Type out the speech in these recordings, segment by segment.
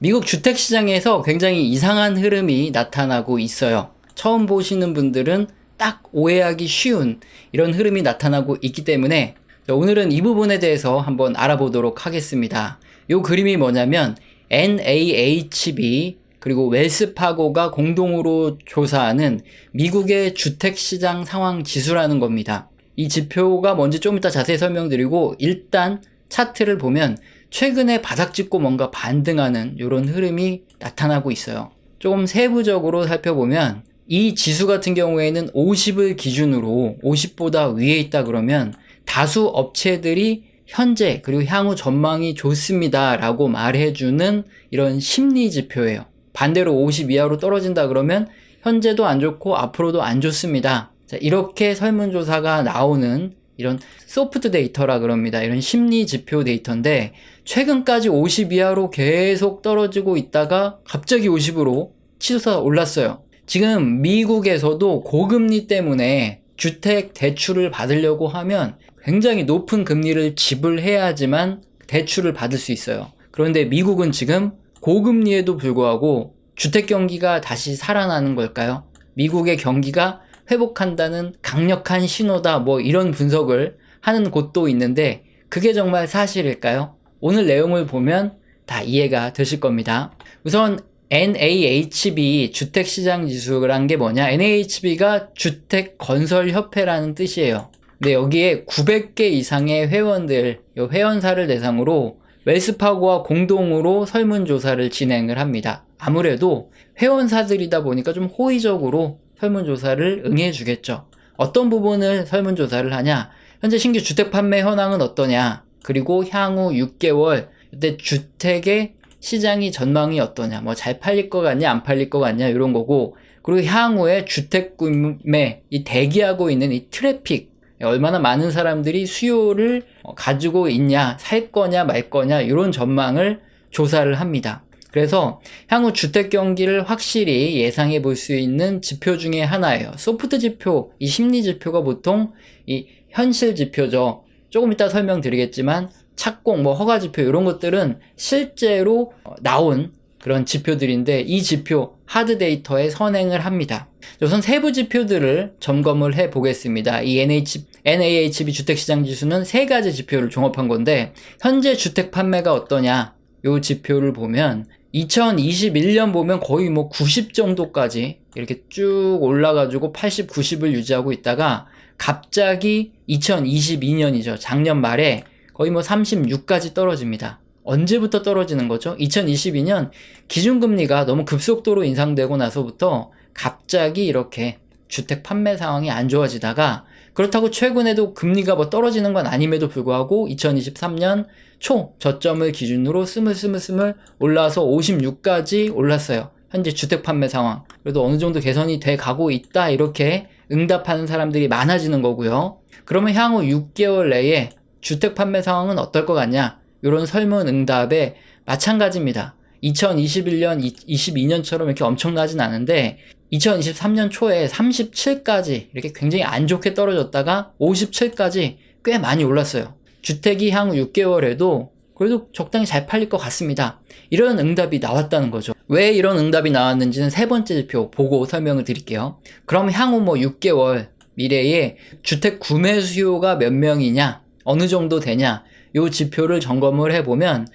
미국 주택시장에서 굉장히 이상한 흐름이 나타나고 있어요. 처음 보시는 분들은 딱 오해하기 쉬운 이런 흐름이 나타나고 있기 때문에 오늘은 이 부분에 대해서 한번 알아보도록 하겠습니다. 이 그림이 뭐냐면 NAHB 그리고 웰스파고가 공동으로 조사하는 미국의 주택시장 상황 지수라는 겁니다. 이 지표가 뭔지 좀 이따 자세히 설명드리고, 일단 차트를 보면 최근에 바닥 짚고 뭔가 반등하는 이런 흐름이 나타나고 있어요. 조금 세부적으로 살펴보면 이 지수 같은 경우에는 50을 기준으로 50보다 위에 있다 그러면 다수 업체들이 현재 그리고 향후 전망이 좋습니다 라고 말해주는 이런 심리 지표예요. 반대로 50 이하로 떨어진다 그러면 현재도 안 좋고 앞으로도 안 좋습니다. 자, 이렇게 설문조사가 나오는 이런 소프트 데이터라 그럽니다. 이런 심리 지표 데이터인데 최근까지 50 이하로 계속 떨어지고 있다가 갑자기 50으로 치솟아 올랐어요. 지금 미국에서도 고금리 때문에 주택 대출을 받으려고 하면 굉장히 높은 금리를 지불해야지만 대출을 받을 수 있어요. 그런데 미국은 지금 고금리에도 불구하고 주택 경기가 다시 살아나는 걸까요? 미국의 경기가 회복한다는 강력한 신호다, 뭐 이런 분석을 하는 곳도 있는데 그게 정말 사실일까요? 오늘 내용을 보면 다 이해가 되실 겁니다. 우선 NAHB 주택시장지수란 게 뭐냐? NAHB가 주택건설협회라는 뜻이에요. 근데 여기에 900개 이상의 회원들, 회원사를 대상으로 웰스파고와 공동으로 설문조사를 진행을 합니다. 아무래도 회원사들이다 보니까 좀 호의적으로 설문조사를 응해주겠죠. 어떤 부분을 설문조사를 하냐? 현재 신규 주택 판매 현황은 어떠냐? 그리고 향후 6개월 이때 주택의 시장이 전망이 어떠냐? 뭐 잘 팔릴 것 같냐? 안 팔릴 것 같냐? 이런 거고, 그리고 향후에 주택 구매, 이 대기하고 있는 이 트래픽, 얼마나 많은 사람들이 수요를 가지고 있냐, 살 거냐 말 거냐 이런 전망을 조사를 합니다. 그래서 향후 주택 경기를 확실히 예상해 볼 수 있는 지표 중에 하나예요. 소프트 지표, 이 심리 지표가 보통 이 현실 지표죠. 조금 이따 설명드리겠지만 착공, 뭐 허가 지표 이런 것들은 실제로 나온 그런 지표들인데 이 지표 하드 데이터에 선행을 합니다. 우선 세부 지표들을 점검을 해 보겠습니다. 이 NAHB 주택시장 지수는 세 가지 지표를 종합한 건데 현재 주택 판매가 어떠냐 요 지표를 보면 2021년 보면 거의 뭐 90 정도까지 이렇게 쭉 올라가지고 80, 90을 유지하고 있다가 갑자기 2022년이죠. 작년 말에 거의 뭐 36까지 떨어집니다. 언제부터 떨어지는 거죠? 2022년 기준금리가 너무 급속도로 인상되고 나서부터 갑자기 이렇게 주택 판매 상황이 안 좋아지다가, 그렇다고 최근에도 금리가 뭐 떨어지는 건 아님에도 불구하고 2023년 초 저점을 기준으로 스물스물 올라서 56까지 올랐어요. 현재 주택 판매 상황. 그래도 어느 정도 개선이 돼 가고 있다 이렇게 응답하는 사람들이 많아지는 거고요. 그러면 향후 6개월 내에 주택 판매 상황은 어떨 것 같냐? 이런 설문 응답에 마찬가지입니다. 2021년, 22년처럼 이렇게 엄청나진 않은데 2023년 초에 37까지 이렇게 굉장히 안 좋게 떨어졌다가 57까지 꽤 많이 올랐어요. 주택이 향후 6개월에도 그래도 적당히 잘 팔릴 것 같습니다. 이런 응답이 나왔다는 거죠. 왜 이런 응답이 나왔는지는 세 번째 지표 보고 설명을 드릴게요. 그럼 향후 뭐 6개월 미래에 주택 구매 수요가 몇 명이냐, 어느 정도 되냐, 요 지표를 점검을 해보면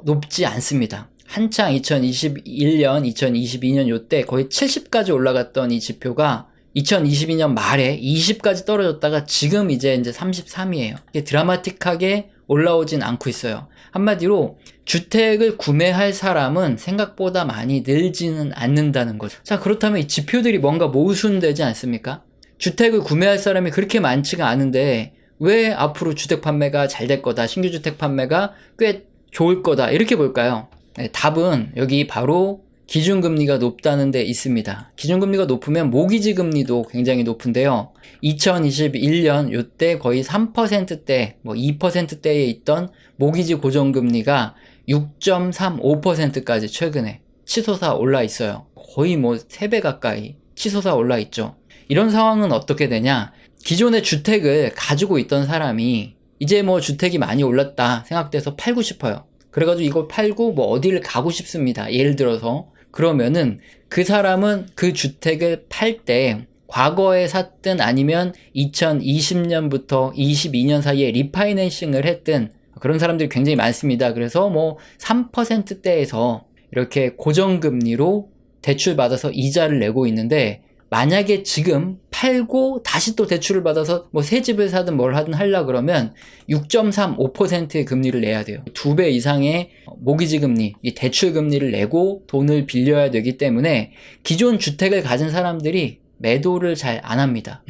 높지 않습니다. 한창 2021년, 2022년 요때 거의 70까지 올라갔던 이 지표가 2022년 말에 20까지 떨어졌다가 지금 이제 33이에요. 이게 드라마틱하게 올라오진 않고 있어요. 한마디로 주택을 구매할 사람은 생각보다 많이 늘지는 않는다는 거죠. 자, 그렇다면 이 지표들이 뭔가 모순되지 않습니까? 주택을 구매할 사람이 그렇게 많지가 않은데 왜 앞으로 주택 판매가 잘 될 거다, 신규 주택 판매가 꽤 좋을 거다 이렇게 볼까요? 네, 답은 여기 바로 기준금리가 높다는 데 있습니다. 기준금리가 높으면 모기지 금리도 굉장히 높은데요. 2021년 요때 거의 3%대, 뭐 2%대에 있던 모기지 고정금리가 6.35%까지 최근에 치솟아 올라 있어요. 거의 뭐 3배 가까이 치솟아 올라 있죠. 이런 상황은 어떻게 되냐? 기존의 주택을 가지고 있던 사람이 이제 뭐 주택이 많이 올랐다 생각돼서 팔고 싶어요. 그래가지고 이걸 팔고 뭐 어디를 가고 싶습니다. 예를 들어서. 그러면은 그 사람은 그 주택을 팔 때 과거에 샀든 아니면 2020년부터 22년 사이에 리파이낸싱을 했든 그런 사람들이 굉장히 많습니다. 그래서 뭐 3%대에서 이렇게 고정금리로 대출 받아서 이자를 내고 있는데, 만약에 지금 팔고 다시 또 대출을 받아서 뭐 새 집을 사든 뭘 하든 하려 그러면 6.35%의 금리를 내야 돼요. 2배 이상의 모기지 금리, 이 대출 금리를 내고 돈을 빌려야 되기 때문에 기존 주택을 가진 사람들이 매도를 잘 안 합니다.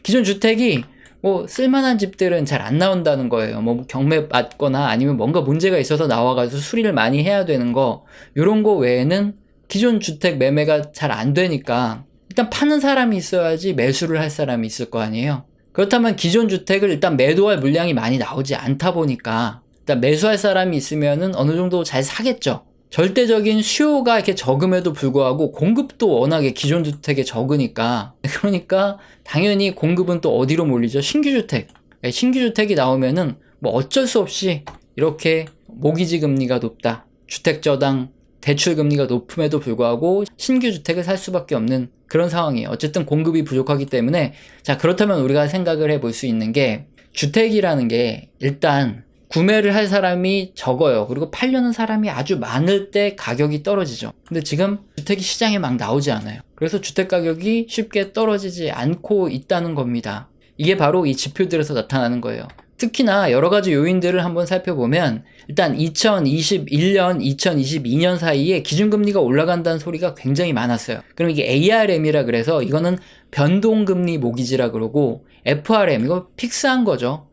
기존 주택이 뭐 쓸만한 집들은 잘 안 나온다는 거예요. 뭐 경매 받거나 아니면 뭔가 문제가 있어서 나와가지고 수리를 많이 해야 되는 거, 요런 거 외에는 기존 주택 매매가 잘 안 되니까 일단 파는 사람이 있어야지 매수를 할 사람이 있을 거 아니에요. 그렇다면 기존 주택을 일단 매도할 물량이 많이 나오지 않다 보니까 일단 매수할 사람이 있으면은 어느 정도 잘 사겠죠. 절대적인 수요가 이렇게 적음에도 불구하고 공급도 워낙에 기존 주택에 적으니까, 그러니까 당연히 공급은 또 어디로 몰리죠? 신규 주택. 신규 주택이 나오면은 뭐 어쩔 수 없이 이렇게 모기지 금리가 높다, 주택저당 대출 금리가 높음에도 불구하고 신규 주택을 살 수밖에 없는 그런 상황이에요. 어쨌든 공급이 부족하기 때문에. 자, 그렇다면 우리가 생각을 해볼 수 있는 게, 주택이라는 게 일단 구매를 할 사람이 적어요. 그리고 팔려는 사람이 아주 많을 때 가격이 떨어지죠. 근데 지금 주택이 시장에 막 나오지 않아요. 그래서 주택 가격이 쉽게 떨어지지 않고 있다는 겁니다. 이게 바로 이 지표들에서 나타나는 거예요. 특히나 여러 가지 요인들을 한번 살펴보면, 일단 2021년, 2022년 사이에 기준금리가 올라간다는 소리가 굉장히 많았어요. 그럼 이게 ARM이라 그래서 이거는 변동금리 모기지라 그러고, FRM, 이거 픽스한 거죠.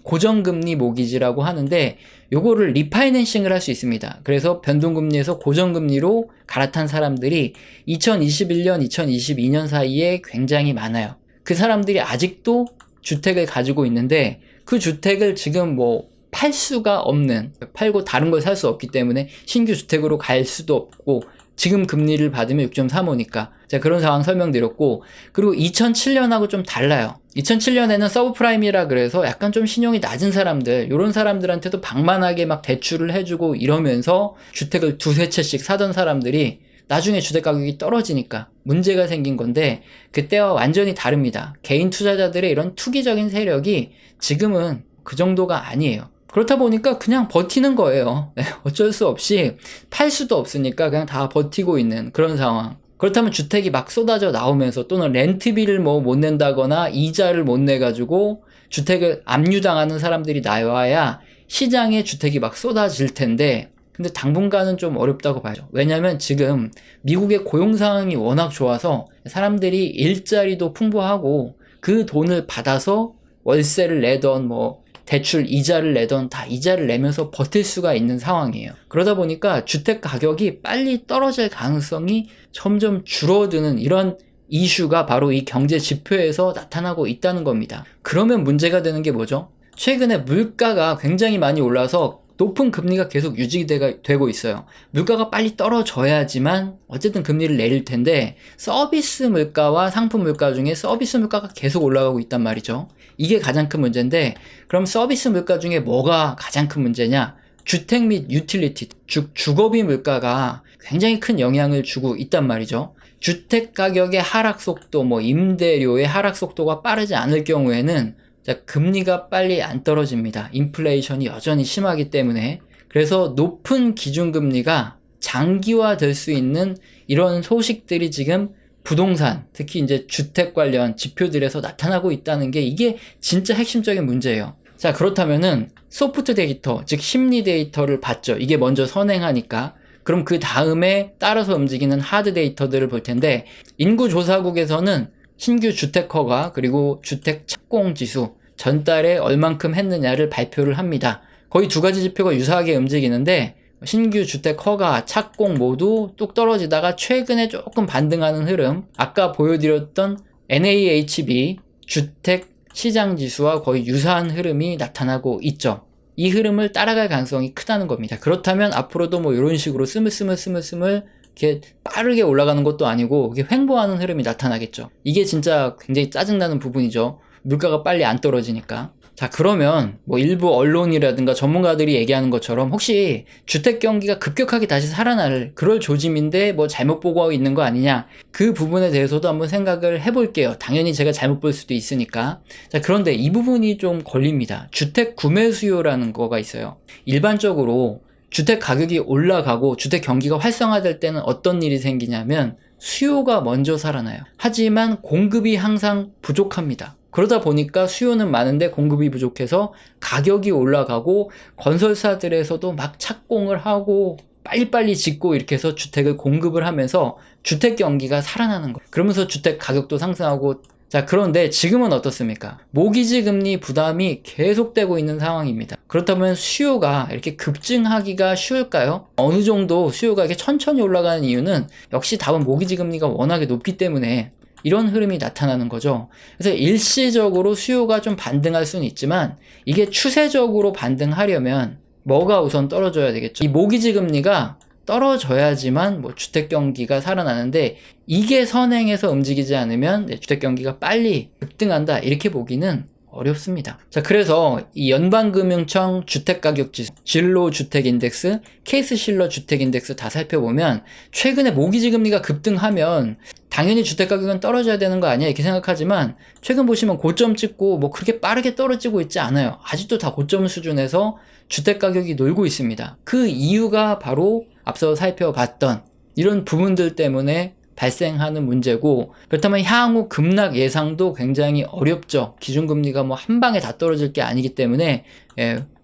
고정금리 모기지라고 하는데, 요거를 리파이낸싱을 할 수 있습니다. 그래서 변동금리에서 고정금리로 갈아탄 사람들이 2021년, 2022년 사이에 굉장히 많아요. 그 사람들이 아직도 주택을 가지고 있는데, 그 주택을 지금 뭐 팔 수가 없는, 팔고 다른 걸 살 수 없기 때문에 신규 주택으로 갈 수도 없고, 지금 금리를 받으면 6.35니까. 자, 그런 상황 설명드렸고, 그리고 2007년하고 좀 달라요. 2007년에는 서브프라임이라 그래서 약간 좀 신용이 낮은 사람들, 요런 사람들한테도 방만하게 막 대출을 해주고 이러면서 주택을 두세 채씩 사던 사람들이 나중에 주택 가격이 떨어지니까 문제가 생긴 건데, 그때와 완전히 다릅니다. 개인 투자자들의 이런 투기적인 세력이 지금은 그 정도가 아니에요. 그렇다 보니까 그냥 버티는 거예요. 어쩔 수 없이 팔 수도 없으니까 그냥 다 버티고 있는 그런 상황. 그렇다면 주택이 막 쏟아져 나오면서, 또는 렌트비를 뭐 못 낸다거나 이자를 못 내가지고 주택을 압류당하는 사람들이 나와야 시장에 주택이 막 쏟아질 텐데, 근데 당분간은 좀 어렵다고 봐요. 왜냐면 지금 미국의 고용 상황이 워낙 좋아서 사람들이 일자리도 풍부하고 그 돈을 받아서 월세를 내던 뭐 대출 이자를 내던 다 이자를 내면서 버틸 수가 있는 상황이에요. 그러다 보니까 주택 가격이 빨리 떨어질 가능성이 점점 줄어드는 이런 이슈가 바로 이 경제 지표에서 나타나고 있다는 겁니다. 그러면 문제가 되는 게 뭐죠? 최근에 물가가 굉장히 많이 올라서 높은 금리가 계속 유지되고 있어요. 물가가 빨리 떨어져야지만 어쨌든 금리를 내릴 텐데, 서비스 물가와 상품 물가 중에 서비스 물가가 계속 올라가고 있단 말이죠. 이게 가장 큰 문제인데, 그럼 서비스 물가 중에 뭐가 가장 큰 문제냐? 주택 및 유틸리티, 즉 주거비 물가가 굉장히 큰 영향을 주고 있단 말이죠. 주택 가격의 하락 속도, 뭐 임대료의 하락 속도가 빠르지 않을 경우에는 금리가 빨리 안 떨어집니다. 인플레이션이 여전히 심하기 때문에. 그래서 높은 기준금리가 장기화될 수 있는 이런 소식들이 지금 부동산, 특히 이제 주택 관련 지표들에서 나타나고 있다는 게, 이게 진짜 핵심적인 문제예요. 자, 그렇다면은 소프트 데이터, 즉 심리 데이터를 봤죠. 이게 먼저 선행하니까. 그럼 그 다음에 따라서 움직이는 하드 데이터들을 볼 텐데, 인구조사국에서는 신규 주택 허가, 그리고 주택 착공 지수, 전달에 얼만큼 했느냐를 발표를 합니다. 거의 두 가지 지표가 유사하게 움직이는데, 신규 주택 허가, 착공 모두 뚝 떨어지다가 최근에 조금 반등하는 흐름, 아까 보여드렸던 NAHB 주택 시장 지수와 거의 유사한 흐름이 나타나고 있죠. 이 흐름을 따라갈 가능성이 크다는 겁니다. 그렇다면 앞으로도 뭐 이런 식으로 스물스물 이렇게 빠르게 올라가는 것도 아니고 이게 횡보하는 흐름이 나타나겠죠. 이게 진짜 굉장히 짜증나는 부분이죠. 물가가 빨리 안 떨어지니까. 자, 그러면 뭐 일부 언론이라든가 전문가들이 얘기하는 것처럼 혹시 주택 경기가 급격하게 다시 살아날 그럴 조짐인데 뭐 잘못 보고 있는 거 아니냐, 그 부분에 대해서도 한번 생각을 해볼게요. 당연히 제가 잘못 볼 수도 있으니까. 자, 그런데 이 부분이 좀 걸립니다. 주택 구매 수요라는 거가 있어요. 일반적으로 주택 가격이 올라가고 주택 경기가 활성화될 때는 어떤 일이 생기냐면 수요가 먼저 살아나요. 하지만 공급이 항상 부족합니다. 그러다 보니까 수요는 많은데 공급이 부족해서 가격이 올라가고 건설사들에서도 막 착공을 하고 빨리빨리 짓고 이렇게 해서 주택을 공급을 하면서 주택 경기가 살아나는 거예요. 그러면서 주택 가격도 상승하고. 자, 그런데 지금은 어떻습니까? 모기지 금리 부담이 계속되고 있는 상황입니다. 그렇다면 수요가 이렇게 급증하기가 쉬울까요? 어느 정도 수요가 이렇게 천천히 올라가는 이유는 역시 답은 모기지 금리가 워낙에 높기 때문에 이런 흐름이 나타나는 거죠. 그래서 일시적으로 수요가 좀 반등할 수는 있지만 이게 추세적으로 반등하려면 뭐가 우선 떨어져야 되겠죠? 이 모기지 금리가 떨어져야지만 뭐 주택 경기가 살아나는데, 이게 선행해서 움직이지 않으면 주택 경기가 빨리 급등한다 이렇게 보기는 어렵습니다. 자, 그래서 이 연방금융청 주택가격지수, 진로주택인덱스, 케이스실러 주택인덱스 다 살펴보면 최근에 모기지 금리가 급등하면 당연히 주택가격은 떨어져야 되는 거 아니야 이렇게 생각하지만, 최근 보시면 고점 찍고 뭐 그렇게 빠르게 떨어지고 있지 않아요. 아직도 다 고점 수준에서 주택가격이 놀고 있습니다. 그 이유가 바로 앞서 살펴봤던 이런 부분들 때문에 발생하는 문제고, 그렇다면 향후 급락 예상도 굉장히 어렵죠. 기준금리가 뭐 한 방에 다 떨어질 게 아니기 때문에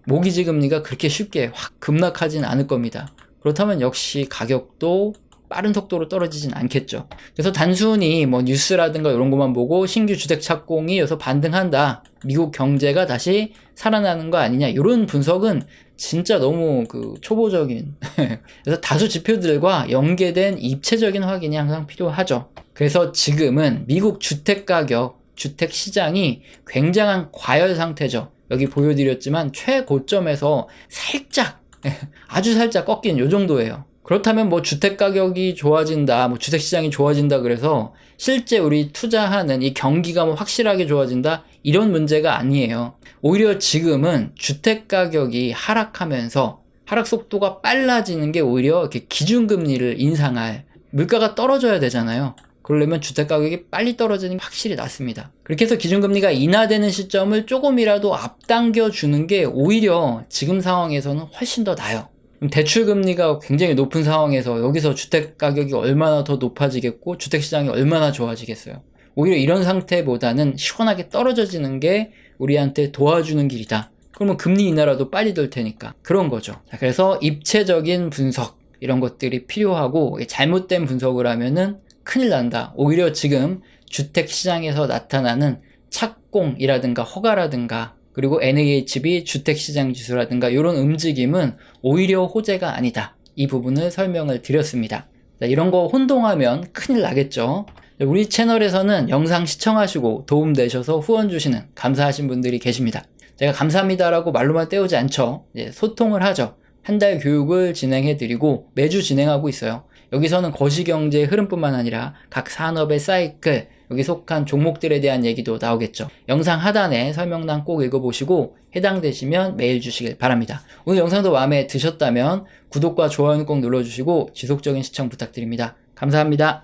모기지 금리가 그렇게 쉽게 확 급락하진 않을 겁니다. 그렇다면 역시 가격도 빠른 속도로 떨어지진 않겠죠. 그래서 단순히 뭐 뉴스라든가 이런 것만 보고 신규 주택 착공이 여기서 반등한다, 미국 경제가 다시 살아나는 거 아니냐, 이런 분석은 진짜 너무 초보적인 그래서 다수 지표들과 연계된 입체적인 확인이 항상 필요하죠. 그래서 지금은 미국 주택 가격, 주택 시장이 굉장한 과열 상태죠. 여기 보여드렸지만 최고점에서 살짝 아주 살짝 꺾인 요 정도예요. 그렇다면 뭐 주택 가격이 좋아진다, 뭐 주택 시장이 좋아진다 그래서 실제 우리 투자하는 이 경기가 뭐 확실하게 좋아진다, 이런 문제가 아니에요. 오히려 지금은 주택 가격이 하락하면서 하락 속도가 빨라지는 게 오히려 이렇게 기준금리를 인상할, 물가가 떨어져야 되잖아요. 그러려면 주택 가격이 빨리 떨어지는 게 확실히 낫습니다. 그렇게 해서 기준금리가 인하되는 시점을 조금이라도 앞당겨 주는 게 오히려 지금 상황에서는 훨씬 더 나아요. 대출금리가 굉장히 높은 상황에서 여기서 주택 가격이 얼마나 더 높아지겠고 주택시장이 얼마나 좋아지겠어요. 오히려 이런 상태보다는 시원하게 떨어져지는 게 우리한테 도와주는 길이다. 그러면 금리 인하라도 빨리 될 테니까 그런 거죠. 자, 그래서 입체적인 분석 이런 것들이 필요하고, 잘못된 분석을 하면은 큰일 난다. 오히려 지금 주택시장에서 나타나는 착공이라든가 허가라든가 그리고 NAHB 주택시장지수라든가 이런 움직임은 오히려 호재가 아니다. 이 부분을 설명을 드렸습니다. 자, 이런 거 혼동하면 큰일 나겠죠. 우리 채널에서는 영상 시청하시고 도움되셔서 후원 주시는 감사하신 분들이 계십니다. 제가 감사합니다라고 말로만 때우지 않죠. 소통을 하죠. 한 달 교육을 진행해 드리고 매주 진행하고 있어요. 여기서는 거시경제의 흐름뿐만 아니라 각 산업의 사이클, 여기 속한 종목들에 대한 얘기도 나오겠죠. 영상 하단에 설명란 꼭 읽어보시고 해당되시면 메일 주시길 바랍니다. 오늘 영상도 마음에 드셨다면 구독과 좋아요는 꼭 눌러주시고 지속적인 시청 부탁드립니다. 감사합니다.